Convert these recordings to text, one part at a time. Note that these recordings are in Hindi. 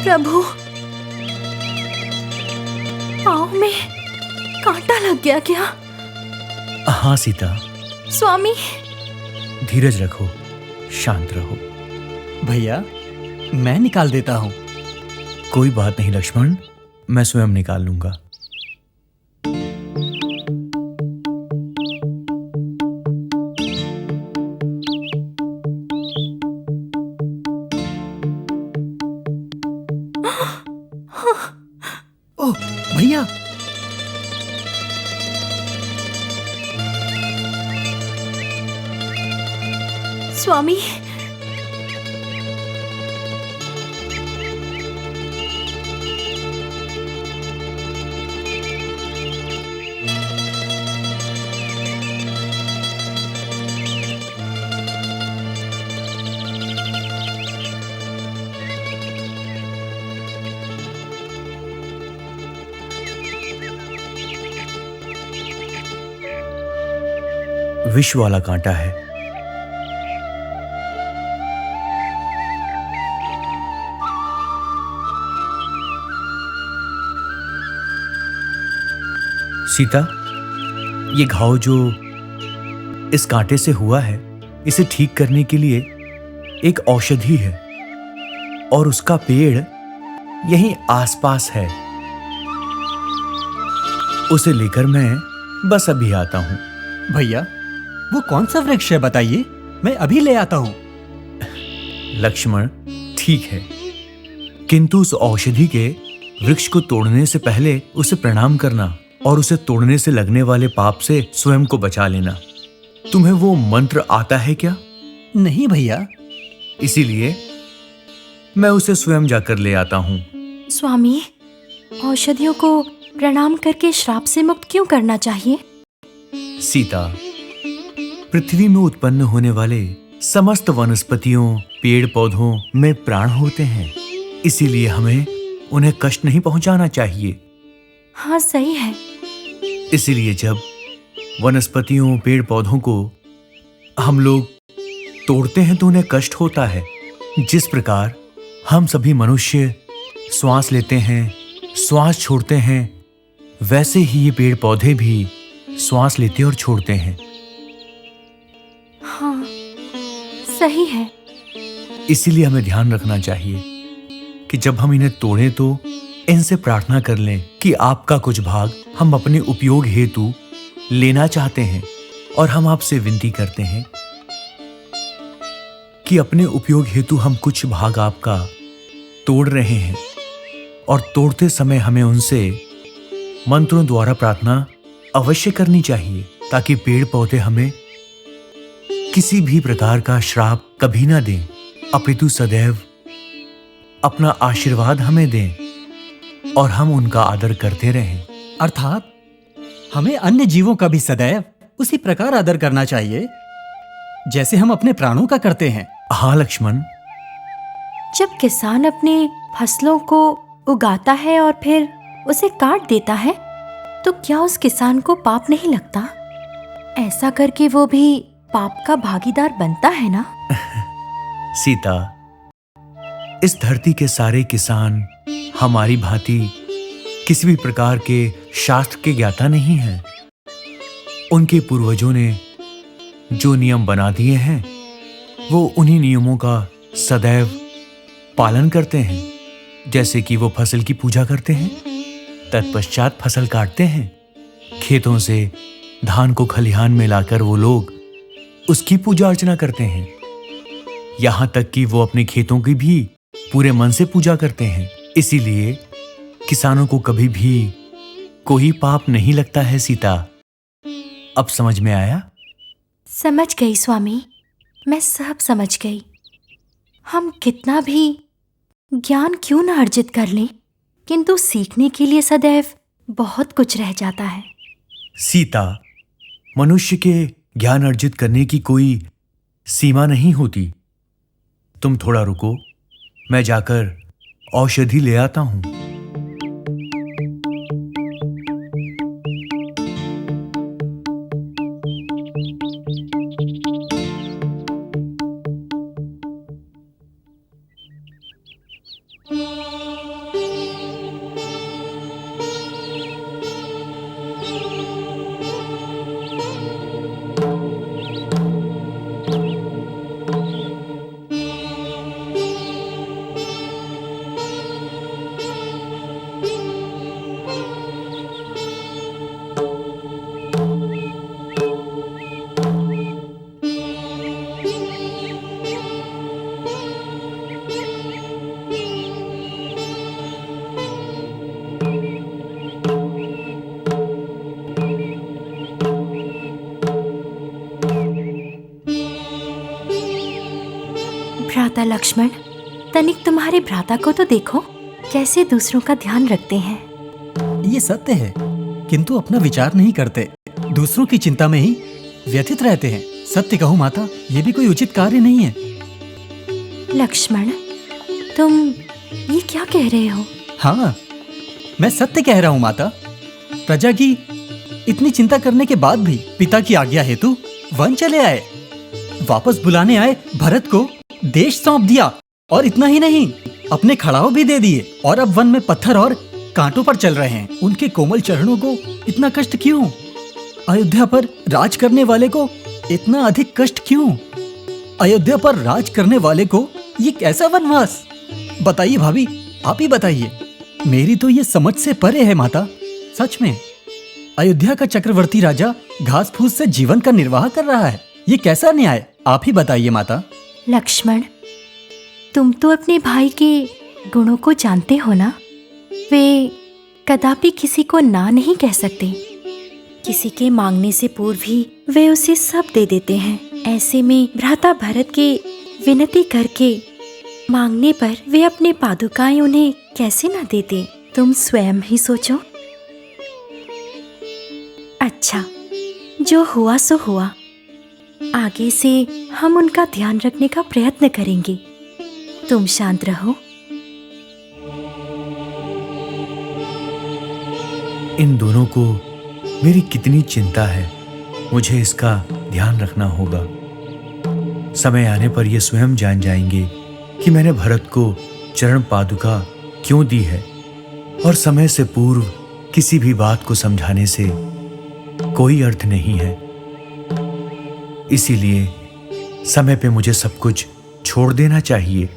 प्रभु, पाँव में कांटा लग गया क्या? हाँ सीता। स्वामी, धीरज रखो, शांत रहो। भैया, मैं निकाल देता हूँ। कोई बात नहीं लक्ष्मण, मैं स्वयं निकाल लूंगा। ओह भैया, स्वामी, विष वाला कांटा है। सीता, ये घाव जो इस कांटे से हुआ है, इसे ठीक करने के लिए एक औषधि है और उसका पेड़ यहीं आसपास है। उसे लेकर मैं बस अभी आता हूं। भैया, वो कौन सा वृक्ष है बताइए, मैं अभी ले आता हूँ। लक्ष्मण, ठीक है, किंतु उस औषधि के वृक्ष को तोड़ने से पहले उसे प्रणाम करना और उसे तोड़ने से लगने वाले पाप से स्वयं को बचा लेना। तुम्हें वो मंत्र आता है क्या? नहीं भैया। इसीलिए मैं उसे स्वयं जाकर ले आता हूँ। स्वामी, औषधियों को प्रणाम करके श्राप से मुक्त क्यों करना चाहिए? सीता, पृथ्वी में उत्पन्न होने वाले समस्त वनस्पतियों, पेड़ पौधों में प्राण होते हैं, इसीलिए हमें उन्हें कष्ट नहीं पहुंचाना चाहिए। हाँ, सही है। इसीलिए जब वनस्पतियों, पेड़ पौधों को हम लोग तोड़ते हैं तो उन्हें कष्ट होता है। जिस प्रकार हम सभी मनुष्य श्वास लेते हैं, श्वास छोड़ते हैं, वैसे ही ये पेड़ पौधे भी श्वास लेते और छोड़ते हैं। हाँ, सही है। इसीलिए हमें ध्यान रखना चाहिए कि जब हम इन्हें तोड़ें तो इनसे प्रार्थना कर लें कि आपका कुछ भाग हम अपने उपयोग हेतु लेना चाहते हैं, और हम आपसे विनती करते हैं कि अपने उपयोग हेतु हम कुछ भाग आपका तोड़ रहे हैं, और तोड़ते समय हमें उनसे मंत्रों द्वारा प्रार्थना अवश्य करनी चाहिए, ताकि पेड़ पौधे हमें किसी भी प्रकार का श्राप कभी ना दें, अपितु सदैव अपना आशीर्वाद हमें दें और हम उनका आदर करते रहें। अर्थात हमें अन्य जीवों का भी सदैव उसी प्रकार आदर करना चाहिए जैसे हम अपने प्राणों का करते हैं। हाँ लक्ष्मण। जब किसान अपने फसलों को उगाता है और फिर उसे काट देता है, तो क्या उस किसान को पाप नहीं लगता? ऐसा करके वो भी पाप का भागीदार बनता है ना? सीता, इस धरती के सारे किसान हमारी भांति किसी भी प्रकार के शास्त्र के ज्ञाता नहीं हैं। उनके पूर्वजों ने जो नियम बना दिए हैं, वो उन्हीं नियमों का सदैव पालन करते हैं। जैसे कि वो फसल की पूजा करते हैं, तत्पश्चात फसल काटते हैं, खेतों से धान को खलिहान में लाकर वो लोग उसकी पूजा अर्चना करते हैं। यहां तक कि वो अपने खेतों की भी पूरे मन से पूजा करते हैं। इसीलिए किसानों को कभी भी कोई पाप नहीं लगता है। सीता, अब समझ में आया? समझ गई स्वामी, मैं सब समझ गई। हम कितना भी ज्ञान क्यों न अर्जित कर लें, किंतु सीखने के लिए सदैव बहुत कुछ रह जाता है। सीता, मनुष्य के ज्ञान अर्जित करने की कोई सीमा नहीं होती। तुम थोड़ा रुको, मैं जाकर औषधि ले आता हूं। भ्राता लक्ष्मण, तनिक तुम्हारे भ्राता को तो देखो, कैसे दूसरों का ध्यान रखते हैं। ये सत्य है, किंतु अपना विचार नहीं करते, दूसरों की चिंता में ही व्यथित रहते हैं। सत्य कहूँ माता, ये भी कोई उचित कार्य नहीं है। लक्ष्मण, तुम ये क्या कह रहे हो? हाँ, मैं सत्य कह रहा हूँ माता। प्रजा की इतनी चिंता करने के बाद भी पिता की आज्ञा हेतु वन चले आए, वापस बुलाने आए भरत को देश सौंप दिया, और इतना ही नहीं, अपने खड़ाऊ भी दे दिए, और अब वन में पत्थर और कांटों पर चल रहे हैं। उनके कोमल चरणों को इतना कष्ट क्यों? अयोध्या पर राज करने वाले को इतना अधिक कष्ट क्यों? अयोध्या पर राज करने वाले को ये कैसा वनवास? बताइए भाभी, आप ही बताइए। मेरी तो ये समझ से परे है माता। सच में अयोध्या का चक्रवर्ती राजा घास फूस से जीवन का निर्वाह कर रहा है, ये कैसा न्याय? आप ही बताइए माता। लक्ष्मण, तुम तो अपने भाई के गुणों को जानते हो ना। वे कदापि किसी को ना नहीं कह सकते। किसी के मांगने से पूर्व ही वे उसे सब दे देते हैं। ऐसे में भ्राता भरत के विनती करके मांगने पर वे अपने पादुकाएं उन्हें कैसे ना देते? तुम स्वयं ही सोचो। अच्छा, जो हुआ सो हुआ। आगे से हम उनका ध्यान रखने का प्रयत्न करेंगे। तुम शांत रहो। इन दोनों को मेरी कितनी चिंता है, मुझे इसका ध्यान रखना होगा। समय आने पर ये स्वयं जान जाएंगे कि मैंने भरत को चरण पादुका क्यों दी है, और समय से पूर्व किसी भी बात को समझाने से कोई अर्थ नहीं है। इसीलिए समय पे मुझे सब कुछ छोड़ देना चाहिए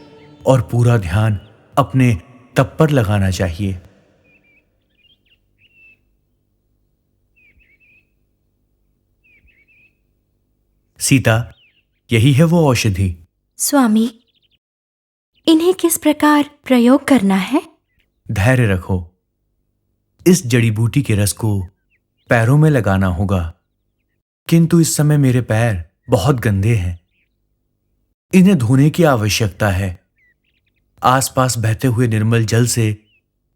और पूरा ध्यान अपने तप पर लगाना चाहिए। सीता, यही है वो औषधि। स्वामी, इन्हें किस प्रकार प्रयोग करना है? धैर्य रखो। इस जड़ी बूटी के रस को पैरों में लगाना होगा, किंतु इस समय मेरे पैर बहुत गंदे हैं, इन्हें धोने की आवश्यकता है। आसपास बहते हुए निर्मल जल से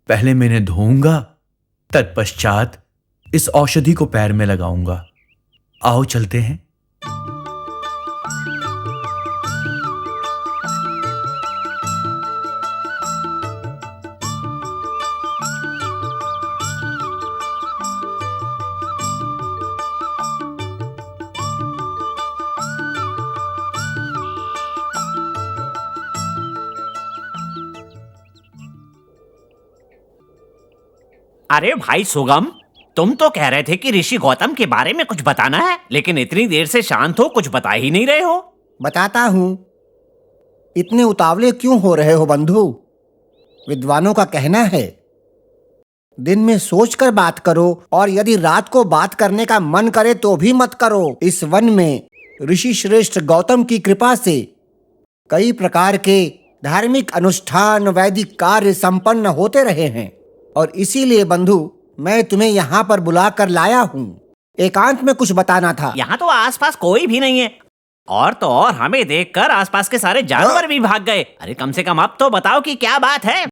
पहले मैं इन्हें धोऊंगा, तत्पश्चात इस औषधि को पैर में लगाऊंगा। आओ चलते हैं। अरे भाई सुगम, तुम तो कह रहे थे कि ऋषि गौतम के बारे में कुछ बताना है, लेकिन इतनी देर से शांत हो, कुछ बता ही नहीं रहे हो। बताता हूँ। इतने उतावले क्यों हो रहे हो बंधु? विद्वानों का कहना है, दिन में सोचकर बात करो, और यदि रात को बात करने का मन करे तो भी मत करो। इस वन में ऋषि श्रेष्ठ गौतम की कृपा से कई प्रकार के धार्मिक अनुष्ठान, वैदिक कार्य संपन्न होते रहे हैं, और इसीलिए बंधु मैं तुम्हें यहाँ पर बुला कर लाया हूँ। एकांत में कुछ बताना था। यहाँ तो आसपास कोई भी नहीं है, और तो और हमें देखकर आसपास के सारे जानवर भी भाग गए। अरे कम से कम अब तो बताओ कि क्या बात है।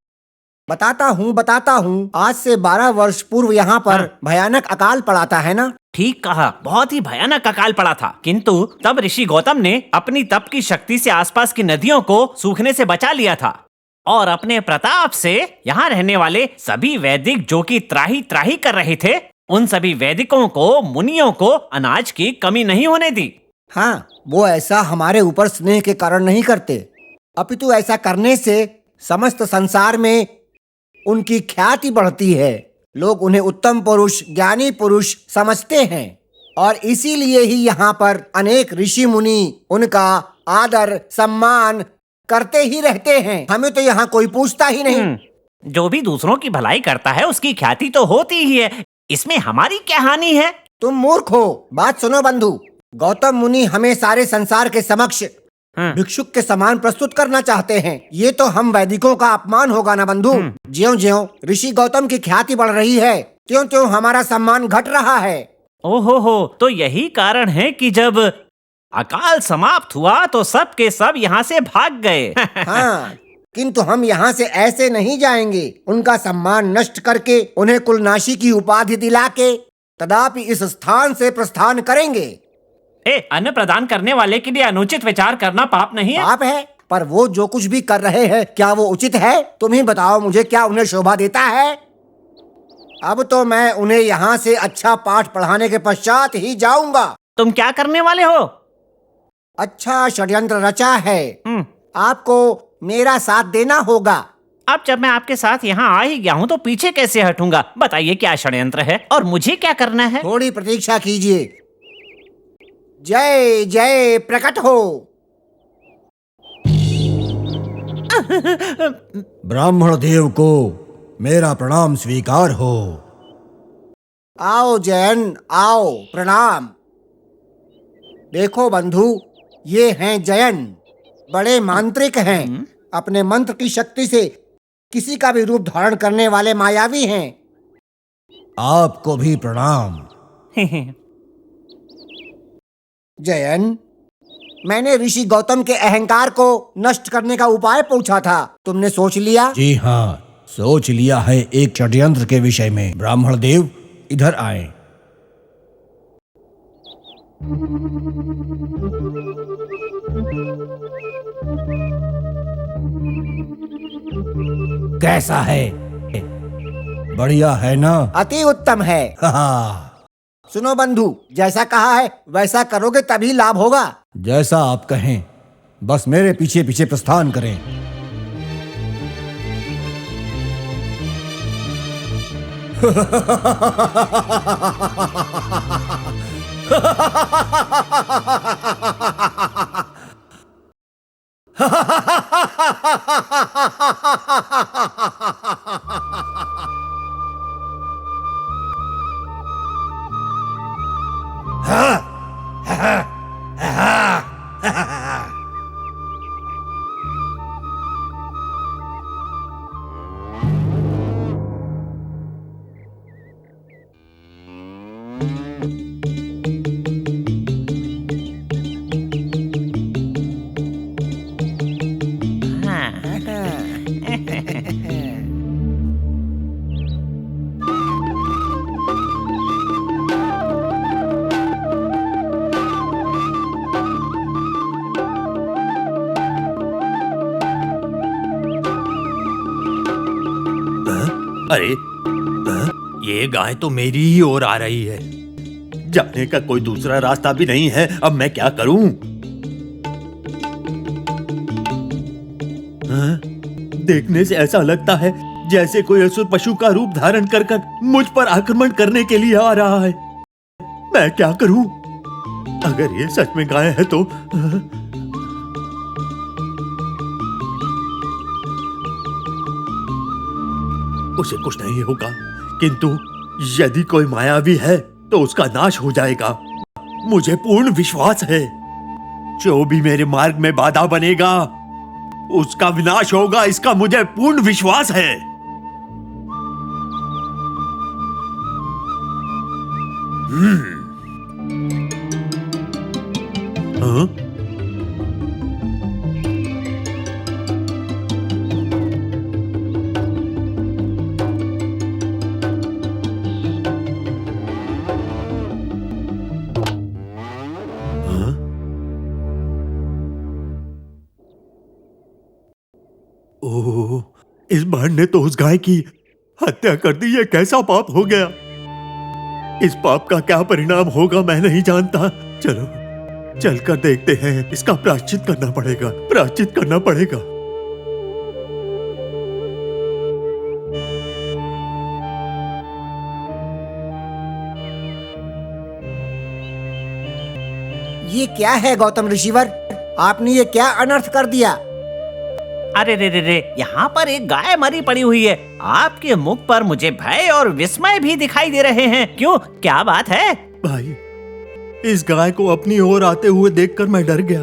बताता हूँ। आज से 12 वर्ष पूर्व यहाँ पर भयानक अकाल पड़ा था, है ना? ठीक कहा, बहुत ही भयानक अकाल पड़ा था, किंतु तब ऋषि गौतम ने अपनी तप की शक्ति से आसपास की नदियों को सूखने से बचा लिया था, और अपने प्रताप से यहाँ रहने वाले सभी वैदिक जो कि त्राही त्राही कर रहे थे, उन सभी वैदिकों को, मुनियों को अनाज की कमी नहीं होने दी। हाँ, वो ऐसा हमारे ऊपर स्नेह के कारण नहीं करते, अपितु ऐसा करने से समस्त संसार में उनकी ख्याति बढ़ती है। लोग उन्हें उत्तम पुरुष, ज्ञानी पुरुष समझते हैं, और इसीलिए ही यहाँ पर अनेक ऋषि मुनि उनका आदर सम्मान करते ही रहते हैं। हमें तो यहाँ कोई पूछता ही नहीं। जो भी दूसरों की भलाई करता है उसकी ख्याति तो होती ही है, इसमें हमारी क्या हानि है? तुम मूर्ख हो। बात सुनो बंधु, गौतम मुनि हमें सारे संसार के समक्ष भिक्षुक के समान प्रस्तुत करना चाहते हैं। ये तो हम वैदिकों का अपमान होगा ना बंधु। ज्यों-ज्यों ऋषि गौतम की ख्याति बढ़ रही है, त्यों-त्यों हमारा सम्मान घट रहा है। ओहो हो, तो यही कारण है कि जब अकाल समाप्त हुआ तो सब के सब यहाँ से भाग गए। हाँ, किंतु हम यहाँ से ऐसे नहीं जाएंगे। उनका सम्मान नष्ट करके उन्हें कुलनाशी की उपाधि दिला के तदापि इस स्थान से प्रस्थान करेंगे। अन्न प्रदान करने वाले के लिए अनुचित विचार करना पाप नहीं है? पाप है, पर वो जो कुछ भी कर रहे हैं क्या वो उचित है? तुम ही बताओ मुझे, क्या उन्हें शोभा देता है? अब तो मैं उन्हें यहाँ से अच्छा पाठ पढ़ाने के पश्चात ही जाऊंगा। तुम क्या करने वाले हो? अच्छा षड्यंत्र रचा है, आपको मेरा साथ देना होगा। अब जब मैं आपके साथ यहाँ आ ही गया हूँ तो पीछे कैसे हटूंगा? बताइए क्या षड्यंत्र है और मुझे क्या करना है? थोड़ी प्रतीक्षा कीजिए। जय जय प्रकट हो। ब्राह्मण देव को मेरा प्रणाम स्वीकार हो। आओ जयन, आओ, प्रणाम। देखो बंधु, ये हैं जयन, बड़े मांत्रिक हैं। अपने मंत्र की शक्ति से किसी का भी रूप धारण करने वाले मायावी हैं। आपको भी प्रणाम। जयन, मैंने ऋषि गौतम के अहंकार को नष्ट करने का उपाय पूछा था, तुमने सोच लिया? जी हाँ, सोच लिया है एक षड्यंत्र के विषय में। ब्राह्मण देव इधर आए। कैसा है? बढ़िया है ना? अति उत्तम है। हाँ, सुनो बंधु, जैसा कहा है वैसा करोगे तभी लाभ होगा। जैसा आप कहें, बस मेरे पीछे पीछे प्रस्थान करें। अरे, ये गाय तो मेरी ही ओर आ रही है। जाने का कोई दूसरा रास्ता भी नहीं है। अब मैं क्या करूं? देखने से ऐसा लगता है जैसे कोई असुर पशु का रूप धारण कर मुझ पर आक्रमण करने के लिए आ रहा है। मैं क्या करूं? अगर ये सच में गाय है तो उसे कुछ नहीं होगा, किंतु यदि कोई मायावी है तो उसका नाश हो जाएगा। मुझे पूर्ण विश्वास है जो भी मेरे मार्ग में बाधा बनेगा उसका विनाश होगा, इसका मुझे पूर्ण विश्वास है। हाँ? ओह, इस बाण ने तो उस गाय की हत्या कर दी। ये कैसा पाप हो गया? इस पाप का क्या परिणाम होगा मैं नहीं जानता। चलो चलकर देखते हैं। इसका प्रायश्चित करना पड़ेगा, प्रायश्चित करना पड़ेगा। ये क्या है गौतम ऋषिवर, आपने ये क्या अनर्थ कर दिया? अरे रे रे रे, यहाँ पर एक गाय मरी पड़ी हुई है। आपके मुख पर मुझे भय और विस्मय भी दिखाई दे रहे हैं। क्यों, क्या बात है? भाई, इस गाय को अपनी ओर आते हुए देखकर मैं डर गया।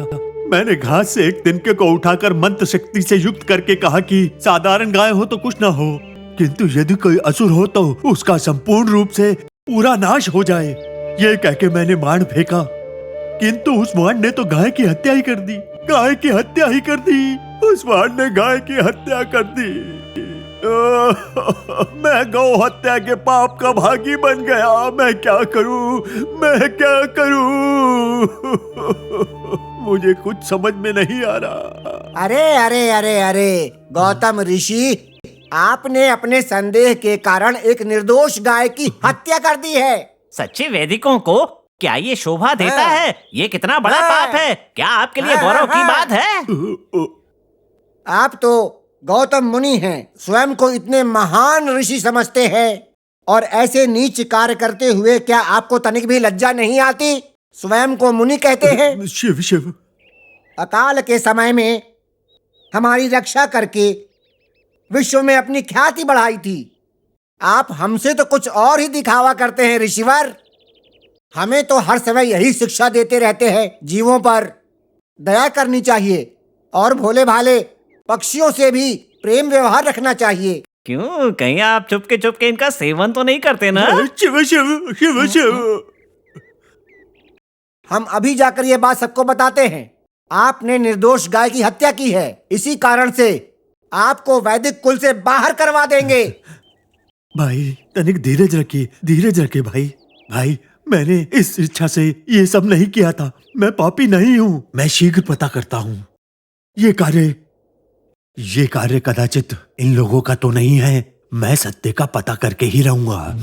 मैंने घास से एक तिनके को उठाकर मंत्र शक्ति से युक्त करके कहा कि साधारण गाय हो तो कुछ ना हो, किंतु यदि कोई असुर हो तो उसका संपूर्ण रूप से पूरा नाश हो जाए। ये कह के मैंने बाण फेंका किंतु उस वाण ने तो गाय की हत्या ही कर दी, गाय की हत्या ही कर दी। उस वाण ने गाय की हत्या कर दी। मैं गौ हत्या के पाप का भागी बन गया। मैं क्या करूं, मैं क्या करूं? मुझे कुछ समझ में नहीं आ रहा। अरे अरे अरे अरे गौतम ऋषि, आपने अपने संदेह के कारण एक निर्दोष गाय की हत्या कर दी है। सच्चे वैदिकों को क्या ये शोभा देता हाँ। है? ये कितना बड़ा हाँ। पाप है। क्या आपके लिए हाँ, गौरव की हाँ। बात है? आप तो गौतम मुनि हैं, स्वयं को इतने महान ऋषि समझते हैं और ऐसे नीच कार्य करते हुए क्या आपको तनिक भी लज्जा नहीं आती? स्वयं को मुनि कहते हैं। शिव शिव, अकाल के समय में हमारी रक्षा करके विश्व में अपनी ख्याति बढ़ाई थी। आप हमसे तो कुछ और ही दिखावा करते हैं ऋषिवर। हमें तो हर समय यही शिक्षा देते रहते हैं, जीवों पर दया करनी चाहिए और भोले भाले पक्षियों से भी प्रेम व्यवहार रखना चाहिए। क्यों, कहीं आप चुपके इनका सेवन तो नहीं करते ना? शिव शिव शिव शिव। हम अभी जाकर ये बात सबको बताते हैं। आपने निर्दोष गाय की हत्या की है, इसी कारण से आपको वैदिक कुल से बाहर करवा देंगे। भाई तनिक धीरज रखिए, धीरज रखिए भाई। भाई मैंने इस इच्छा से ये सब नहीं किया था। मैं पापी नहीं हूँ। मैं शीघ्र पता करता हूँ। ये कार्य कदाचित इन लोगों का तो नहीं है। मैं सत्य का पता करके ही रहूंगा।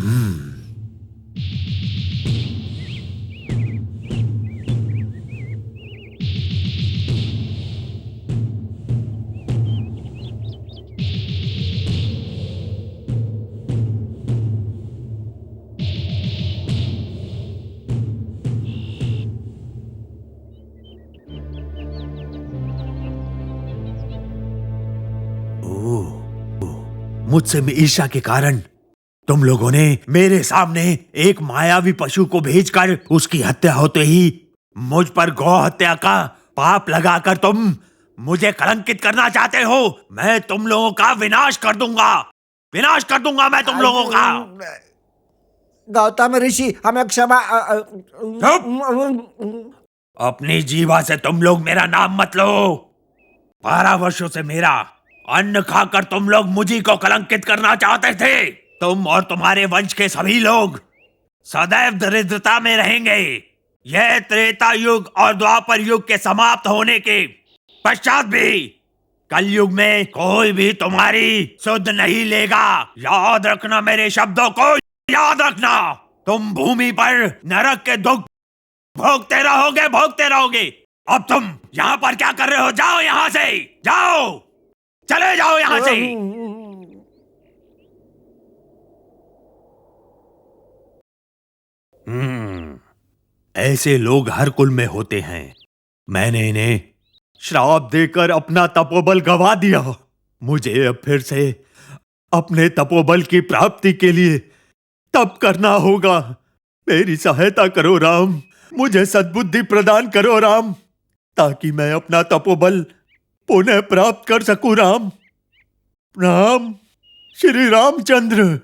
मुझसे में ईर्ष्या के कारण तुम लोगों ने मेरे सामने एक मायावी पशु को भेजकर उसकी हत्या होते ही मुझ पर गौ हत्या का पाप लगाकर तुम मुझे कलंकित करना चाहते हो। मैं तुम लोगों का विनाश कर दूंगा, विनाश कर दूंगा मैं तुम लोगों का। गौतम ऋषि, हमें क्षमा। अपनी जीवा से तुम लोग मेरा नाम मत लो। 12 वर्षों से मेरा अन्न खाकर तुम लोग मुझी को कलंकित करना चाहते थे। तुम और तुम्हारे वंश के सभी लोग सदैव दरिद्रता में रहेंगे। यह त्रेता युग और द्वापर युग के समाप्त होने के पश्चात भी कलयुग में कोई भी तुम्हारी सुध नहीं लेगा। याद रखना मेरे शब्दों को, याद रखना। तुम भूमि पर नरक के दुख भोगते रहोगे, भोगते रहोगे। अब तुम यहाँ पर क्या कर रहे हो? जाओ यहाँ से, जाओ, चले जाओ यहाँ से। ऐसे लोग हर कुल में होते हैं। मैंने इन्हें श्राप देकर अपना तपोबल गवा दिया। मुझे अब फिर से अपने तपोबल की प्राप्ति के लिए तप करना होगा। मेरी सहायता करो राम, मुझे सद्बुद्धि प्रदान करो राम, ताकि मैं अपना तपोबल पुनः प्राप्त कर सकूं राम। राम, श्री रामचंद्र।